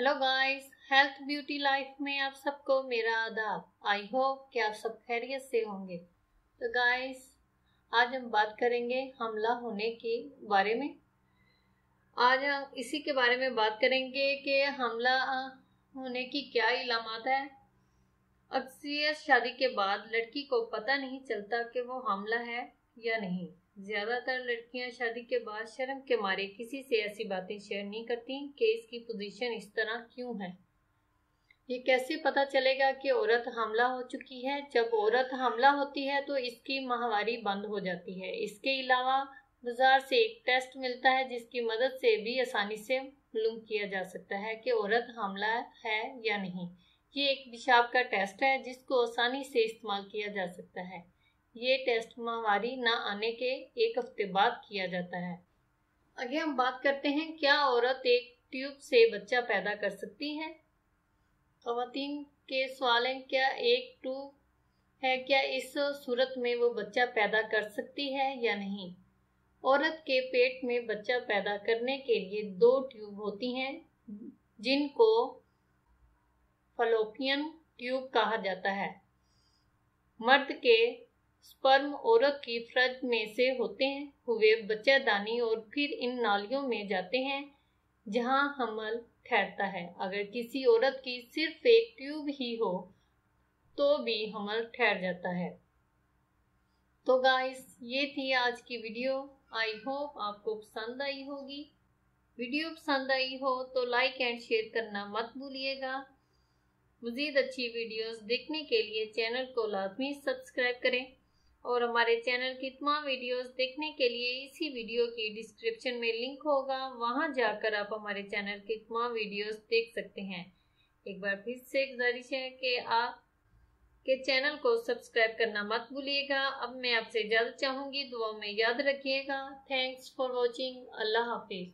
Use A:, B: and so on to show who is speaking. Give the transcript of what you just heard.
A: Hello guys, health beauty life में आप सबको मेरा आदाब। आई होप कि आप सब खैरियत से होंगे। तो गाइस, आज हम बात करेंगे हमला होने के बारे में। आज हम इसी के बारे में बात करेंगे कि हमला होने की क्या इलामात है। अक्सर शादी के बाद लड़की को पता नहीं चलता कि वो हमला है या नहीं। ज्यादातर लड़कियां शादी के बाद शर्म के मारे किसी से ऐसी बातें शेयर नहीं करती कि इसकी पोजीशन इस तरह क्यों है। ये कैसे पता चलेगा कि औरत हमला हो चुकी है? जब औरत हमला होती है तो इसकी माहवारी बंद हो जाती है। इसके अलावा बाजार से एक टेस्ट मिलता है जिसकी मदद से भी आसानी से मालूम किया जा सकता है कि औरत हमला है या नहीं। ये एक पेशाब का टेस्ट है जिसको आसानी से इस्तेमाल किया जा सकता है। ये टेस्ट माहवारी न आने के एक हफ्ते बाद किया जाता है। आगे हम बात करते हैं, क्या औरत एक ट्यूब से बच्चा पैदा कर सकती है? ख़वातीन के सवाल है, क्या एक ट्यूब है, क्या इस सूरत में वो बच्चा पैदा कर सकती है या नहीं? औरत के पेट में बच्चा पैदा करने के लिए 2 ट्यूब होती हैं जिनको फलोपियन ट्यूब कहा जाता है। मर्द के स्पर्म औरत की फ्रज में से होते हुए बच्चेदानी और फिर इन नालियों में जाते हैं जहां हमल ठहरता है। अगर किसी औरत की सिर्फ एक ट्यूब ही हो तो भी हमल ठहर जाता है। तो गाइस, ये थी आज की वीडियो। आई होप आपको पसंद आई होगी। वीडियो पसंद आई हो तो लाइक एंड शेयर करना मत भूलिएगा। मज़ीद अच्छी वीडियोस देखने के लिए चैनल को लाजमी सब्सक्राइब करें और हमारे चैनल की तमाम वीडियोस देखने के लिए इसी वीडियो की डिस्क्रिप्शन में लिंक होगा, वहां जाकर आप हमारे चैनल की तमाम वीडियोस देख सकते हैं। एक बार फिर से गुजारिश है कि आप के चैनल को सब्सक्राइब करना मत भूलिएगा। अब मैं आपसे इजाज़त चाहूँगी, दुआ में याद रखिएगा। Thanks for watching. अल्लाह हाफिज़।